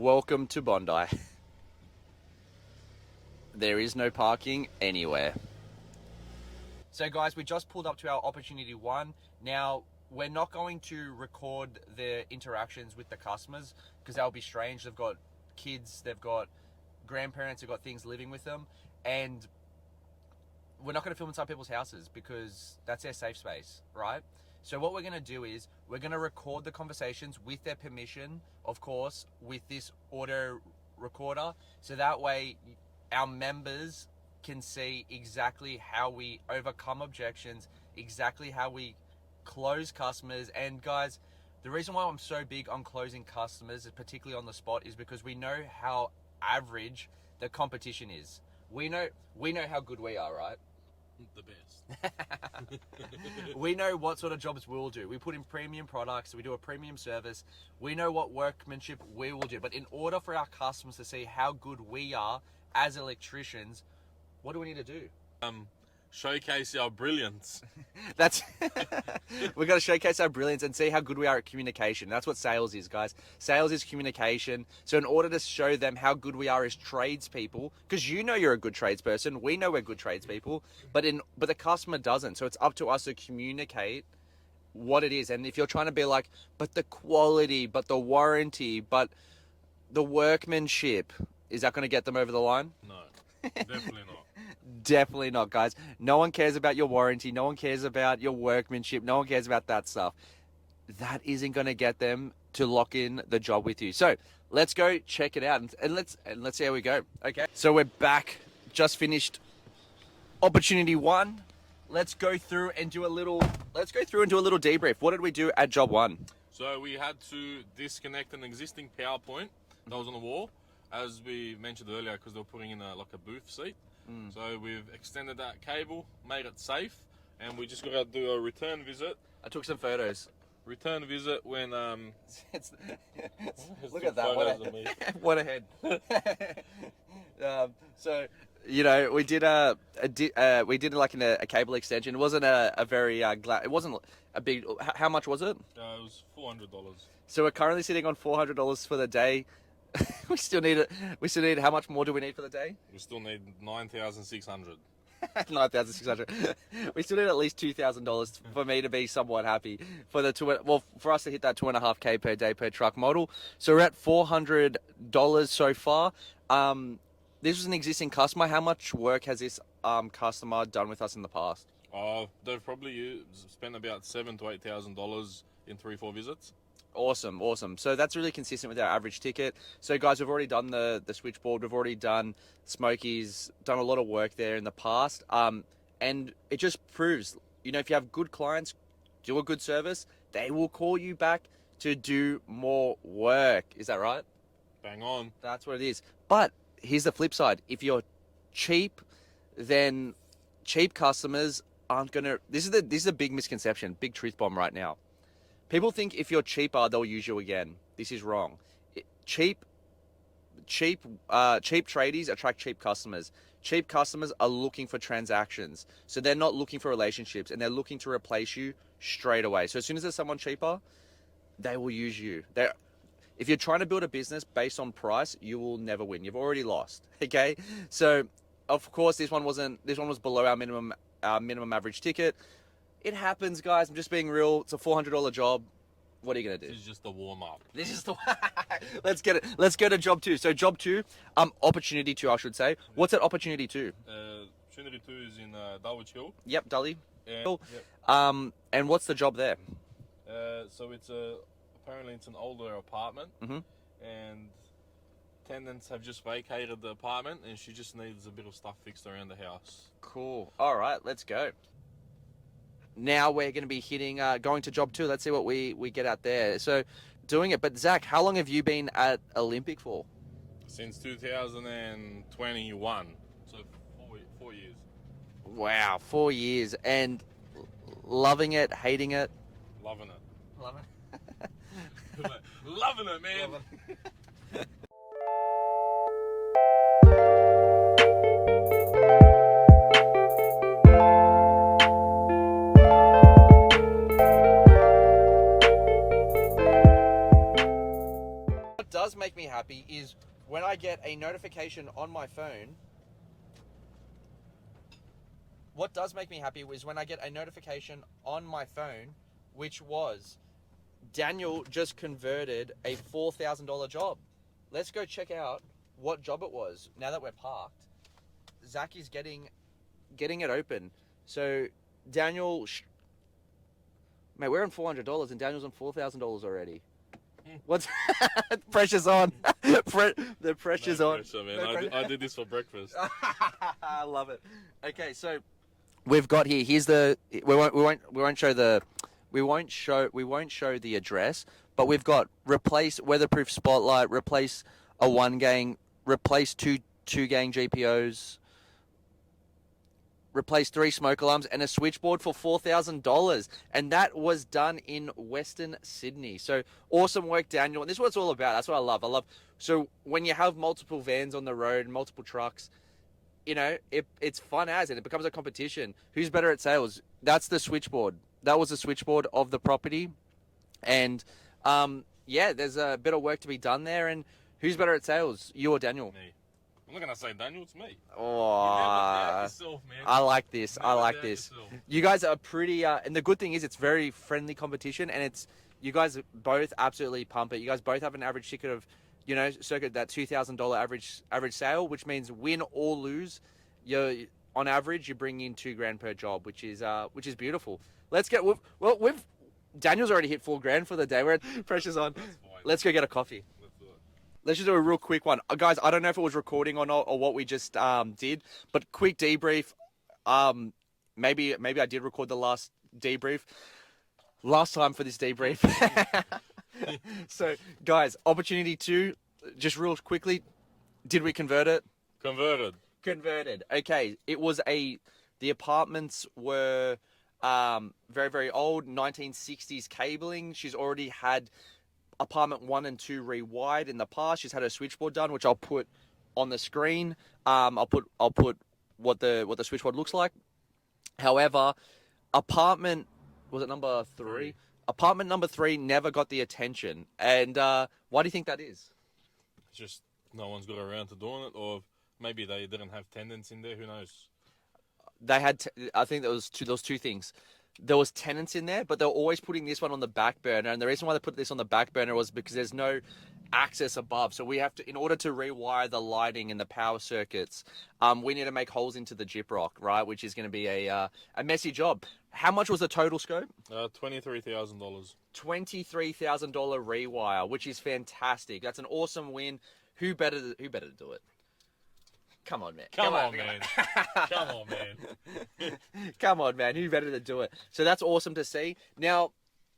Welcome to Bondi. There is no parking anywhere. So guys, we just pulled up to our opportunity one. Now, we're not going to record the interactions with the customers because that would be strange. They've got kids, they've got grandparents, they've got things living with them. And we're not going to film inside people's houses because that's their safe space, right? So what we're going to do is we're going to record the conversations with their permission, of course, with this auto recorder. So that way our members can see exactly how we overcome objections, exactly how we close customers. And guys, the reason why I'm so big on closing customers, particularly on the spot, is because we know how average the competition is. We know how good we are, right? The best. We know what sort of jobs we'll do. We put in premium products, we do a premium service. We know what workmanship we will do. But in order for our customers to see how good we are as electricians, what do we need to do? Showcase our brilliance. That's we've got to showcase our brilliance and see how good we are at communication. That's what sales is, guys. Sales is communication. So in order to show them how good we are as tradespeople, because you know you're a good tradesperson, we know we're good tradespeople, but the customer doesn't. So it's up to us to communicate what it is. And if you're trying to be like, but the quality, but the warranty, but the workmanship, is that going to get them over the line? No, definitely not. Definitely not, guys. No one cares about your warranty. No one cares about your workmanship. No one cares about that stuff. That isn't going to get them to lock in the job with you. So let's go check it out and let's see how we go. Okay. So we're back. Just finished opportunity one. Let's go through and do a little debrief. What did we do at job one? So we had to disconnect an existing power point that was on the wall, as we mentioned earlier, because they were putting in a booth seat. So we've extended that cable, made it safe, and we just got to do a return visit. I took some photos. Return visit when Look at that! What a head! So you know, we did like a cable extension. It wasn't a very it wasn't a big. How much was it? It was $400. So we're currently sitting on $400 for the day. We still need it. How much more do we need for the day? We still need 9,600. 9,600. We still need at least $2,000 for me to be somewhat happy for for us to hit that 2.5K per day per truck model. So we're at $400 so far. This was an existing customer. How much work has this customer done with us in the past? They've probably spent about $7,000 to $8,000 in 3-4 visits. Awesome. So that's really consistent with our average ticket. So guys, we've already done the switchboard. We've already done Smokies, done a lot of work there in the past. And it just proves, you know, if you have good clients, do a good service, they will call you back to do more work. Is that right? Bang on. That's what it is. But here's the flip side. If you're cheap, then cheap customers aren't going to... This is a big misconception, big truth bomb right now. People think if you're cheaper, they'll use you again. This is wrong. Cheap tradies attract cheap customers. Cheap customers are looking for transactions. So they're not looking for relationships, and they're looking to replace you straight away. So as soon as there's someone cheaper, they will use you. If you're trying to build a business based on price, you will never win. You've already lost. Okay? So of course this one was below our minimum average ticket. It happens, guys. I'm just being real. It's a $400 job. What are you gonna do? This is just the warm up. This is the. Let's get it. Let's go to job two. So job two, opportunity two, I should say. What's at opportunity two? Opportunity 2 is in Dulwich Hill. Yep, Dully. Yep. And what's the job there? So it's apparently it's an older apartment, and tenants have just vacated the apartment, and she just needs a bit of stuff fixed around the house. Cool. All right, let's go. Now we're going to be hitting, going to job two. Let's see what we get out there. So doing it. But Zach, how long have you been at Olympic for? Since 2021. So 4 years. Wow, 4 years. And loving it, hating it? Loving it. Loving it. Loving it, man. Loving it. What does make me happy is when I get a notification on my phone. What does make me happy is when I get a notification on my phone, which was Daniel just converted a $4,000 job. Let's go check out what job it was. Now that we're parked, Zach is getting it open. So Daniel, mate, we're on $400 and Daniel's on $4,000 already. What's pressure's on? The pressure's on. Pressure, man. I did this for breakfast. I love it. Okay, so we've got here. Here's the. We won't show the. We won't show the address, but we've got replace weatherproof spotlight, replace a 1-gang, replace two 2-gang GPOs, replace 3 smoke alarms, and a switchboard for $4,000. And that was done in Western Sydney. So awesome work, Daniel. And this is what it's all about. That's what I love. So when you have multiple vans on the road, multiple trucks, you know, it's fun as, and it becomes a competition. Who's better at sales? That's the switchboard. That was the switchboard of the property. And yeah, there's a bit of work to be done there. And who's better at sales, you or Daniel? Me. I'm not going to say Daniel, it's me. Oh, yourself, man. I like this. Never I like doubt this. yourself. You guys are pretty, and the good thing is it's very friendly competition, and it's, you guys both absolutely pump it. You guys both have an average ticket of, you know, circa that $2,000 average sale, which means win or lose, on average you bring in $2,000 per job, which is beautiful. Let's get, we've Daniel's already hit $4,000 for the day. We're at pressure's on. Let's go get a coffee. Let's do it. Let's just do a real quick one. Guys, I don't know if it was recording or not, or what we just did, but quick debrief. Maybe I did record the last debrief. Last time for this debrief. So, guys, opportunity 2, just real quickly, did we convert it? Converted. Okay, it was the apartments were very, very old, 1960s cabling. She's already had apartment 1 and 2 rewired in the past. She's had her switchboard done, which I'll put on the screen. I'll put what the switchboard looks like. However, apartment, was it number 3? Apartment number 3 never got the attention. And why do you think that is? It's just no one's got around to doing it, or maybe they didn't have tenants in there. Who knows? They had, I think there was two things. There was tenants in there, but they were always putting this one on the back burner. And the reason why they put this on the back burner was because there's no access above. So we have to, in order to rewire the lighting and the power circuits, we need to make holes into the gyprock, right? Which is going to be a messy job. How much was the total scope? $23,000. $23,000 rewire, which is fantastic. That's an awesome win. Who better to do it? Come on, man. Come on, man. Come on, man. Who better to do it? So that's awesome to see. Now,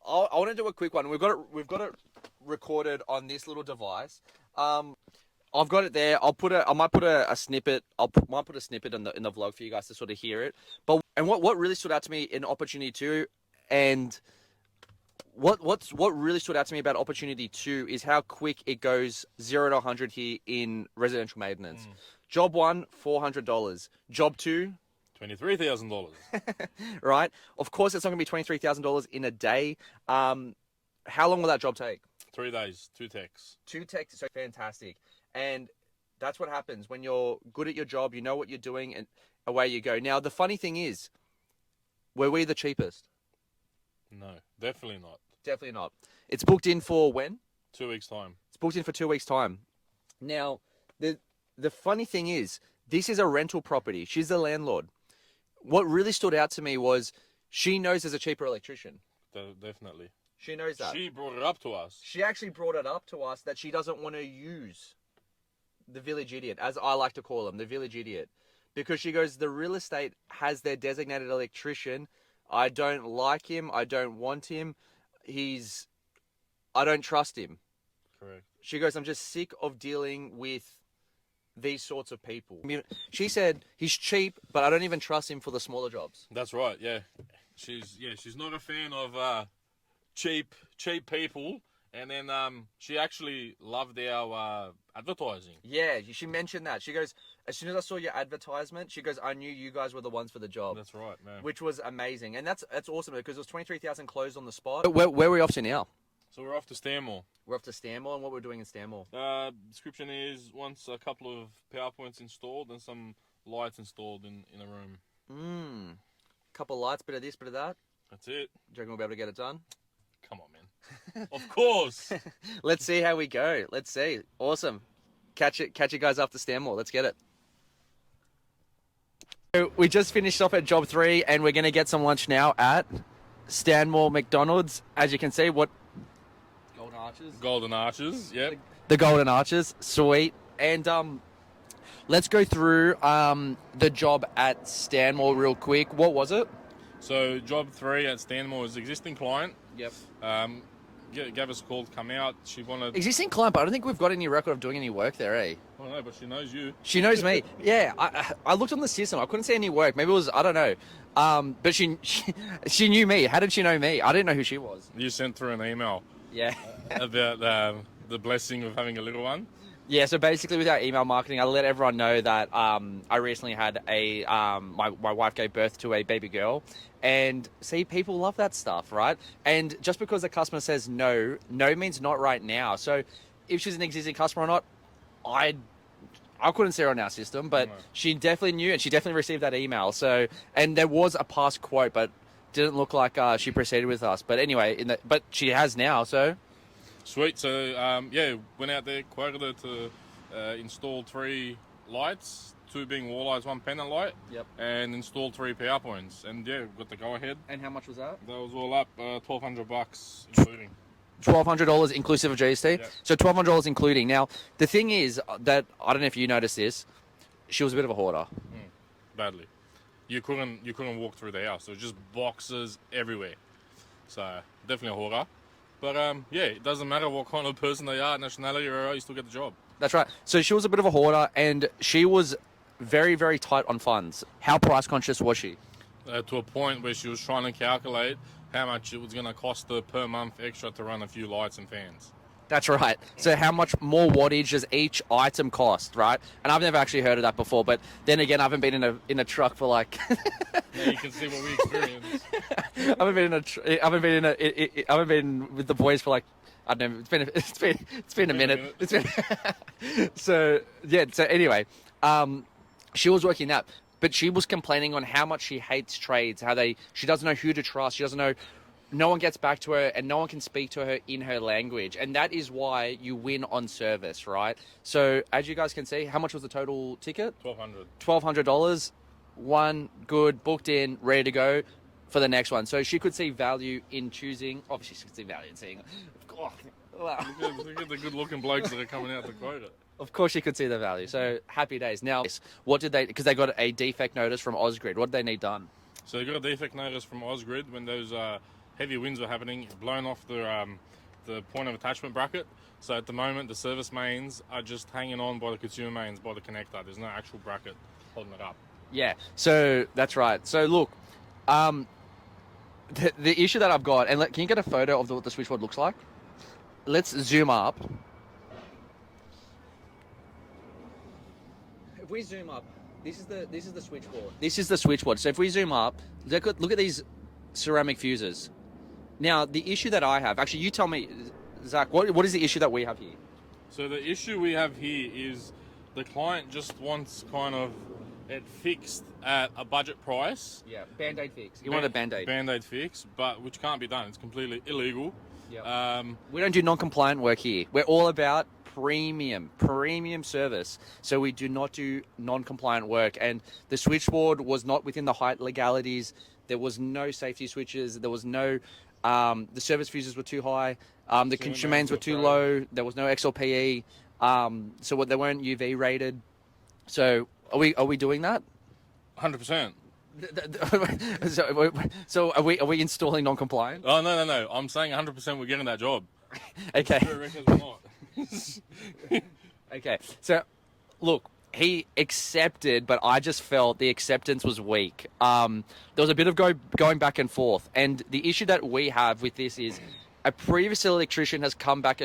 I want to do a quick one. We've got it recorded on this little device. I've got it there. I might put a snippet. Might put a snippet in the vlog for you guys to sort of hear it. But what really stood out to me in opportunity 2, and what really stood out to me about opportunity 2 is how quick it goes 0 to 100 here in residential maintenance. Job 1, $400. Job 2, $23,000. right? Of course, it's not going to be $23,000 in a day. How long will that job take? 3 days, 2 techs. 2 techs, so fantastic. And that's what happens when you're good at your job. You know what you're doing, and away you go. Now, the funny thing is, were we the cheapest? No, definitely not. Definitely not. It's booked in for when? 2 weeks' time. It's booked in for 2 weeks' time. Now, the funny thing is, this is a rental property. She's the landlord. What really stood out to me was she knows there's a cheaper electrician. Definitely. She knows that. She brought it up to us. She actually brought it up to us that she doesn't want to use the village idiot, as I like to call him, the village idiot. Because she goes, the real estate has their designated electrician. I don't like him. I don't want him. I don't trust him. Correct. She goes, I'm just sick of dealing with these sorts of people. I mean, she said he's cheap, but I don't even trust him for the smaller jobs. That's right. Yeah, she's not a fan of cheap people. And then she actually loved our advertising. Yeah, she mentioned that. She goes, as soon as I saw your advertisement, she goes, I knew you guys were the ones for the job. That's right, man. Which was amazing, and that's awesome because it was 23,000 closed on the spot. Where are we off to now? So we're off to Stanmore. We're off to Stanmore, and what we're doing in Stanmore. Description is once a couple of power points installed and some lights installed in a room. Couple of lights, bit of this, bit of that. That's it. Do you reckon we'll be able to get it done? Come on, man. Of course. Let's see how we go. Let's see. Awesome. Catch you guys after Stanmore. Let's get it. So we just finished off at job 3, and we're going to get some lunch now at Stanmore McDonald's. As you can see, what... Golden Arches? Golden Arches, yep. The Golden Arches. Sweet. And let's go through the job at Stanmore real quick. What was it? So job 3 at Stanmore is existing client. Yep. Gave us a call to come out. She wanted... Existing client, but I don't think we've got any record of doing any work there, eh? I don't know, but she knows you. She knows me. Yeah, I looked on the system. I couldn't see any work. Maybe it was, I don't know. But she knew me. How did she know me? I didn't know who she was. You sent through an email. Yeah. About the blessing of having a little one. Yeah, so basically with our email marketing, I let everyone know that I recently had my wife gave birth to a baby girl. And see, people love that stuff, right? And just because the customer says no means not right now. So if she's an existing customer or not, I couldn't see her on our system, but she definitely knew, and she definitely received that email. So, and there was a past quote, but didn't look like she proceeded with us. But anyway, but she has now, so... Sweet. So, went out there, quoted her to install 3 lights, 2 being wall lights, 1 pendant light. Yep. And installed 3 power points. And yeah, got the go ahead. And how much was that? That was all up $1,200 including. $1,200 inclusive of GST? Yep. So $1,200 including. Now, the thing is that, I don't know if you noticed this, she was a bit of a hoarder. Badly. You couldn't walk through the house. There was just boxes everywhere. So, definitely a hoarder. But it doesn't matter what kind of person they are, nationality, or you still get the job. That's right. So she was a bit of a hoarder, and she was very, very tight on funds. How price conscious was she? To a point where she was trying to calculate how much it was going to cost her per month extra to run a few lights and fans. That's right. So how much more wattage does each item cost, right? And I've never actually heard of that before, but then again, I haven't been in a truck for like... Yeah, you can see what we experienced. I haven't been with the boys for like, I don't know, it's been a minute. So anyway, she was working that, but she was complaining on how much she hates trades, she doesn't know who to trust, she doesn't know, no one gets back to her, and no one can speak to her in her language. And that is why you win on service, right? So as you guys can see, how much was the total ticket? $1,200. One, good, booked in, ready to go for the next one. So she could see value in choosing, obviously she could see value in seeing, Look at the good looking blokes that are coming out to quote it. Of course she could see the value. So happy days. Now, what did they, because they got a defect notice from Ausgrid, what did they need done? So they got a defect notice from Ausgrid when those heavy winds were happening, blown off the point of attachment bracket. So at the moment, the service mains are just hanging on by the consumer mains, by the connector. There's no actual bracket holding it up. Yeah, so that's right. So look, the issue that I've got, and can you get a photo of what the switchboard looks like? Let's zoom up. If we zoom up, this is the switchboard. This is the switchboard. So if we zoom up, look at these ceramic fuses. Now, the issue that I have, actually, you tell me, Zach, what is the issue that we have here? So the issue we have here is the client just wants kind of it fixed at a budget price. Yeah, Band-Aid fix. You want a Band-Aid. Band-Aid fix, but which can't be done. It's completely illegal. Yep. We don't do non-compliant work here. We're all about premium service. So we do not do non-compliant work. And the switchboard was not within the height legalities. There was no safety switches. There was no... the service fuses were too high. The consumer mains were too low. There was no XLPE. So they weren't UV rated. So are we doing that? 100%. So are we installing non-compliant? Oh no! I'm saying 100% we're getting that job. Okay. We're not. Okay. So, look, he accepted, but I just felt the acceptance was weak. There was a bit of going back and forth, and the issue that we have with this is a previous electrician has come back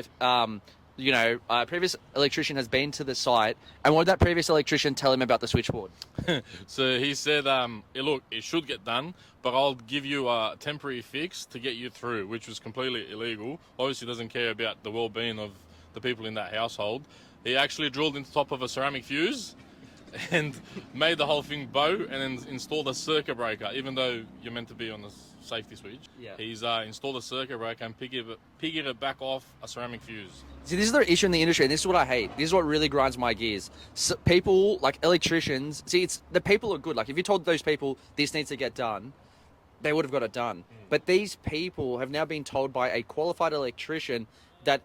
previous electrician has been to the site, and what did that previous electrician tell him about the switchboard? So he said, look, it should get done, but I'll give you a temporary fix to get you through, which was completely illegal. Obviously doesn't care about the well-being of the people in that household. He actually drilled into the top of a ceramic fuse and made the whole thing bow and then installed a circuit breaker, even though you're meant to be on the safety switch. Yeah. He's installed a circuit breaker and piggybacked it back off a ceramic fuse. See, this is the issue in the industry, and this is what I hate. This is what really grinds my gears. So people, like electricians, the people are good. Like, if you told those people this needs to get done, they would have got it done. But these people have now been told by a qualified electrician that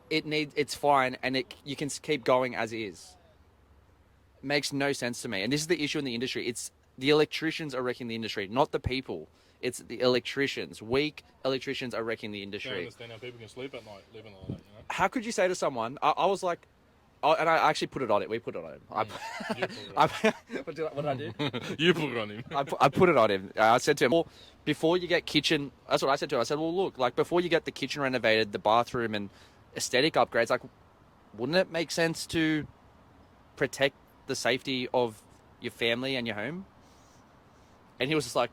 it's fine and you can keep going as is. Makes no sense to me. And this is the issue in the industry. It's the electricians are wrecking the industry, not the people. It's the electricians. Weak electricians are wrecking the I industry. don't understand how people can sleep at night living like that, How could you say to someone, I was like, and I actually put it on it. We put it on him. What did I do? You put it on him. I put it on him. I said to him, well, before you get kitchen, that's what I said to him. I said, well, look, like before you get the kitchen renovated, the bathroom and aesthetic upgrades, like, wouldn't it make sense to protect the safety of your family and your home? And he was just like,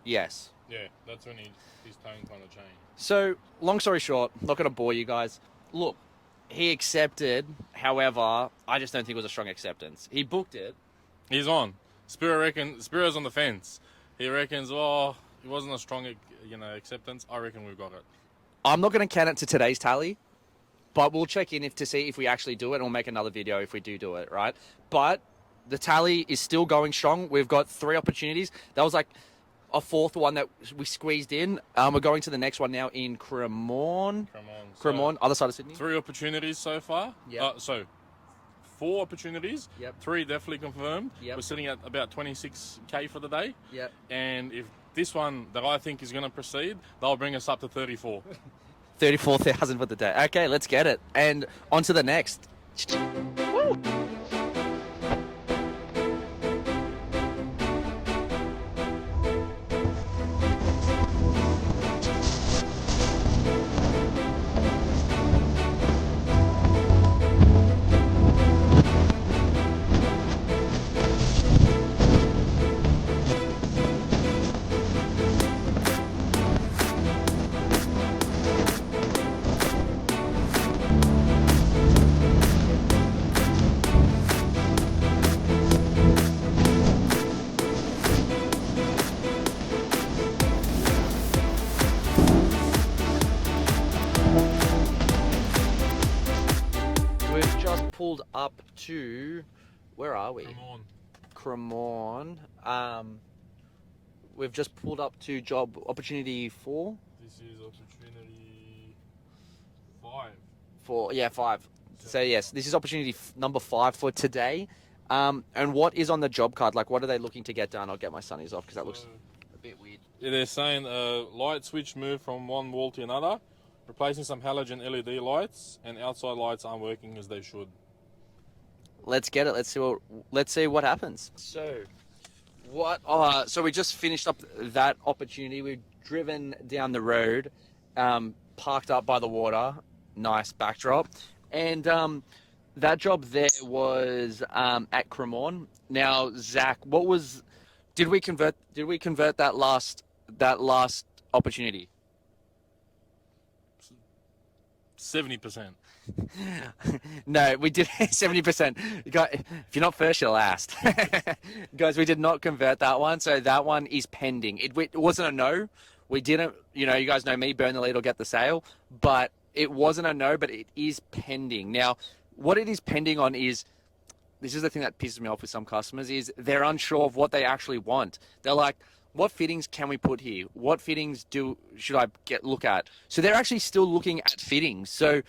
yes. Yeah, that's when his tone kind of changed. So, long story short, not going to bore you guys. Look, he accepted. However, I just don't think it was a strong acceptance. He booked it. He's on. Spiro's on the fence. He reckons, it wasn't a strong, acceptance. I reckon we've got it. I'm not going to count it to today's tally, but we'll check in to see if we actually do it, and we'll make another video if we do it, right? But the tally is still going strong. We've got 3 opportunities. That was like a 4th one that we squeezed in. We're going to the next one now in Cremorne. Cremorne, other side of Sydney. 3 opportunities so far. Yeah. 4 opportunities. Yep. 3 definitely confirmed. Yep. We're sitting at about 26k for the day. Yep. And if this one that I think is going to proceed, they'll bring us up to 34. 34,000 for the day. Okay, let's get it. And on to the next. Woo! Pulled up to, where are we? Cremorne. We've just pulled up to job opportunity 4. This is opportunity 5. 5. So yes, this is opportunity number 5 for today. And what is on the job card? Like, what are they looking to get done? I'll get my sunnies off because that looks a bit weird. Yeah, they're saying light switch moved from one wall to another, replacing some halogen LED lights, and outside lights aren't working as they should. Let's get it. Let's see what happens. So, so we just finished up that opportunity. We've driven down the road, parked up by the water. Nice backdrop, and that job there was at Cremorne. Now, Zach, did we convert that last opportunity? 70%. No, we did 70%. If you're not first, you're last. Guys, we did not convert that one, so that one is pending. It wasn't a no. We didn't, you guys know me, burn the lead or get the sale, but it wasn't a no, but it is pending. Now, what it is pending on is, this is the thing that pisses me off with some customers, is they're unsure of what they actually want. They're like, what fittings can we put here? What fittings should I look at? So they're actually still looking at fittings. So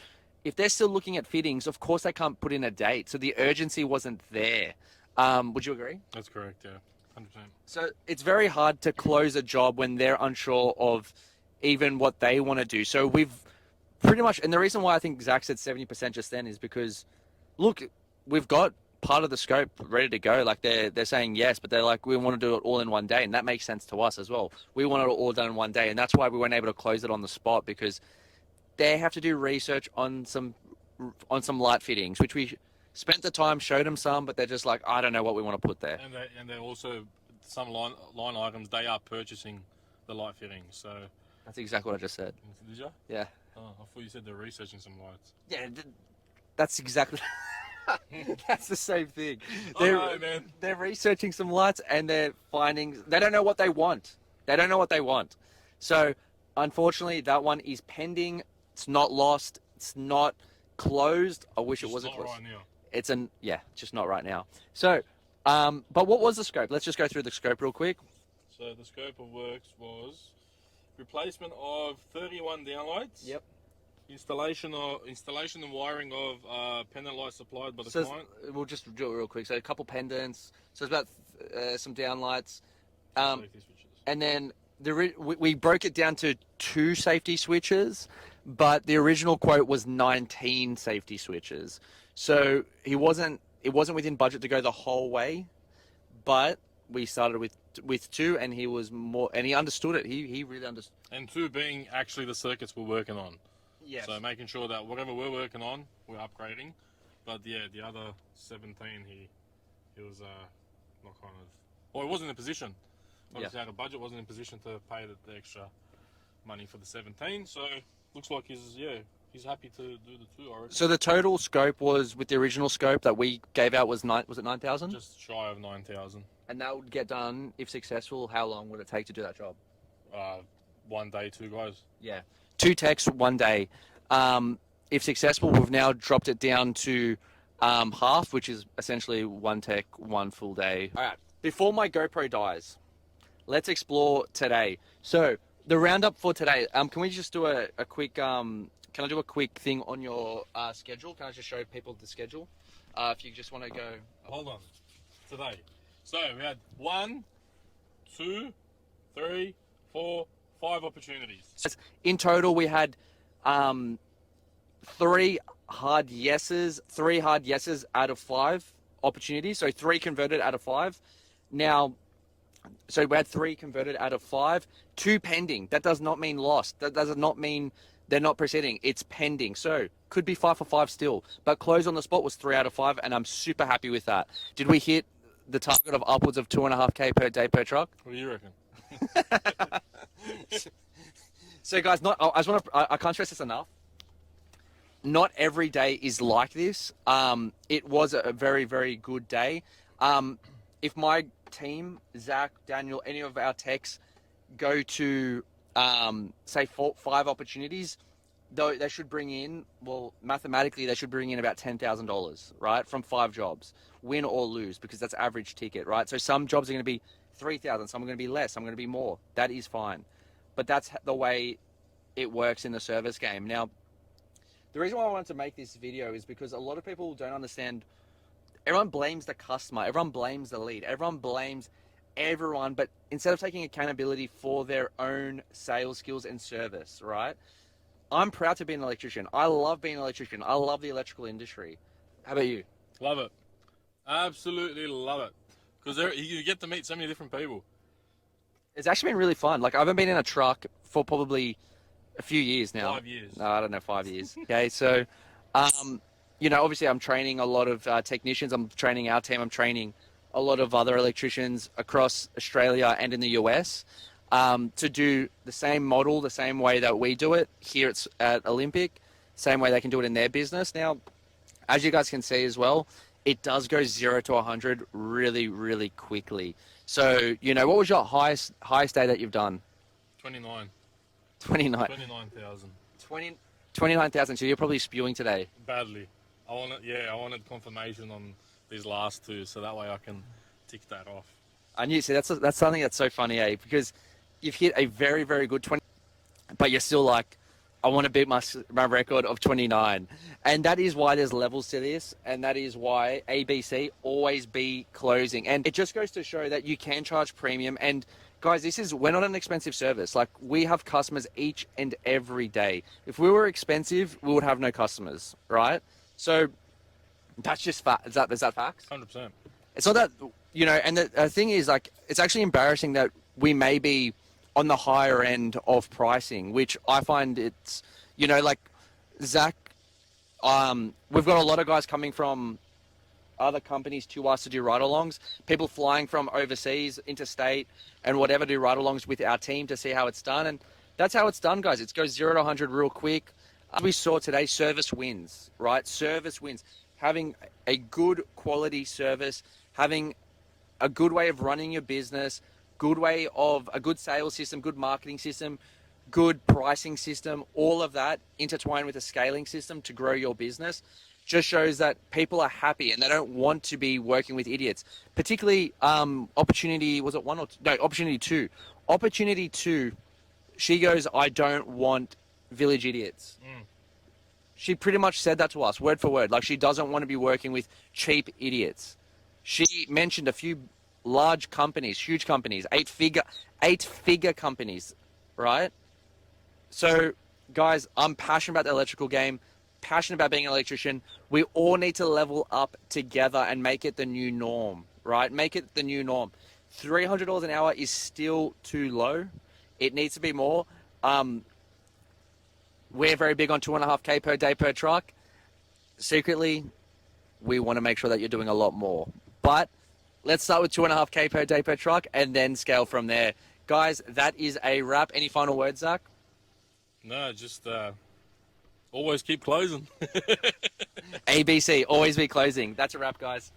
if they're still looking at fittings, of course they can't put in a date. So the urgency wasn't there. Would you agree? That's correct, yeah. 100%. So it's very hard to close a job when they're unsure of even what they want to do. So we've pretty much, and the reason why I think Zach said 70% just then is because, look, we've got part of the scope ready to go. Like they're saying yes, but they're like, we want to do it all in one day, and that makes sense to us as well. We want it all done in one day, and that's why we weren't able to close it on the spot, because they have to do research on some on some light fittings, which we spent the time, showed them some, but they're just like, I don't know what we want to put there. And they're also some line items they are purchasing the light fittings. So That's exactly what I just said. did you? Yeah. Oh, I thought you said they're researching some lights. Yeah, that's exactly. That's the same thing. Man. They're researching some lights and they're finding they don't know what they want. They don't know what they want. So, unfortunately, that one is pending. It's not lost. It's not closed. I wish it wasn't closed. Right now. It's just not right now. So, but what was the scope? Let's just go through the scope real quick. So the scope of works was replacement of 31 downlights. Yep. Installation and wiring of pendant lights supplied by the client. We'll just do it real quick. So a couple pendants. So it's about some downlights. Safety switches. And then we broke it down to 2 safety switches, but the original quote was 19 safety switches. So it wasn't within budget to go the whole way, but we started with 2, and he was more, and he understood it. He really understood. And 2 being actually the circuits we're working on. Yes. So making sure that whatever we're working on, we're upgrading. But yeah, the other 17, he was not kind of, well, he wasn't in a position. Obviously, out of budget, wasn't in position to pay the extra money for the 17. So looks like he's happy to do the 2. I reckon. So the total scope was, with the original scope that we gave out, was it 9,000? Just shy of 9,000. And that would get done, if successful. How long would it take to do that job? 1 day, 2 guys. Yeah. 2 techs, 1 day. If successful, we've now dropped it down to half, which is essentially 1 tech, 1 full day. All right. Before my GoPro dies, let's explore today. So the roundup for today. Can we just do a quick? Can I do a quick thing on your schedule? Can I just show people the schedule? If you just want to go. Hold on. Today. So we had 1, 2, 3, 4, 5 opportunities. In total, we had 3 hard yeses out of 5 opportunities. So 3 converted out of 5. Now, so we had 3 converted out of 5, 2 pending. That does not mean lost. That does not mean they're not proceeding. It's pending. So could be 5 for 5 still. But close on the spot was 3 out of 5, and I'm super happy with that. Did we hit the target of upwards of 2.5K per day per truck? What do you reckon? So guys, I can't stress this enough. Not every day is like this. It was a very, very good day. If my team, Zach, Daniel, any of our techs go to say 5 opportunities, though they should bring in, well, mathematically they should bring in about $10,000, right, from 5 jobs, win or lose, because that's average ticket, right? So some jobs are going to be 3,000, some are going to be less, some are going to be more. That is fine, but that's the way it works in the service game. Now, the reason why I wanted to make this video is because a lot of people don't understand. Everyone blames the customer, everyone blames the lead, everyone blames everyone, but instead of taking accountability for their own sales skills and service, right? I'm proud to be an electrician. I love being an electrician. I love the electrical industry. How about you? Love it. Absolutely love it. Because you get to meet so many different people. It's actually been really fun. Like, I haven't been in a truck for probably a few years now. 5 years. No, I don't know, 5 years. Okay, so, obviously I'm training a lot of technicians. I'm training our team. I'm training a lot of other electricians across Australia and in the US to do the same model, the same way that we do it here at Olympic, same way they can do it in their business. Now, as you guys can see as well, it does go 0 to 100 really, really quickly. So, what was your highest day that you've done? 29. 29. 29,000. 29,000. So you're probably spewing today. Badly. I wanted confirmation on these last 2, so that way I can tick that off. I knew. See, that's something that's so funny, because you've hit a very, very good 20, but you're still like, I want to beat my record of 29. And that is why there's levels to this, and that is why ABC always be closing. And it just goes to show that you can charge premium. And guys, we're not an expensive service. Like, we have customers each and every day. If we were expensive, we would have no customers, right? So that's just fact. Is that facts? 100%. It's not that, and the thing is, like, it's actually embarrassing that we may be on the higher end of pricing, which I find it's, like Zach, we've got a lot of guys coming from other companies to us to do ride-alongs. People flying from overseas, interstate, and whatever do ride-alongs with our team to see how it's done. And that's how it's done, guys. It goes 0 to 100 real quick. As we saw today, service wins, right? Service wins. Having a good quality service, having a good way of running your business, a good sales system, good marketing system, good pricing system, all of that intertwined with a scaling system to grow your business just shows that people are happy and they don't want to be working with idiots. Particularly opportunity, was it one or two? No, opportunity two. Opportunity two, she goes, I don't want village idiots. She pretty much said that to us, word for word. Like, she doesn't want to be working with cheap idiots. She mentioned a few large companies, huge companies, eight-figure companies, right? So, guys, I'm passionate about the electrical game, passionate about being an electrician. We all need to level up together and make it the new norm, right? Make it the new norm. $300 an hour is still too low. It needs to be more. We're very big on 2.5K per day per truck. Secretly, we want to make sure that you're doing a lot more. But let's start with 2.5K per day per truck and then scale from there. Guys, that is a wrap. Any final words, Zach? No, just always keep closing. ABC, always be closing. That's a wrap, guys.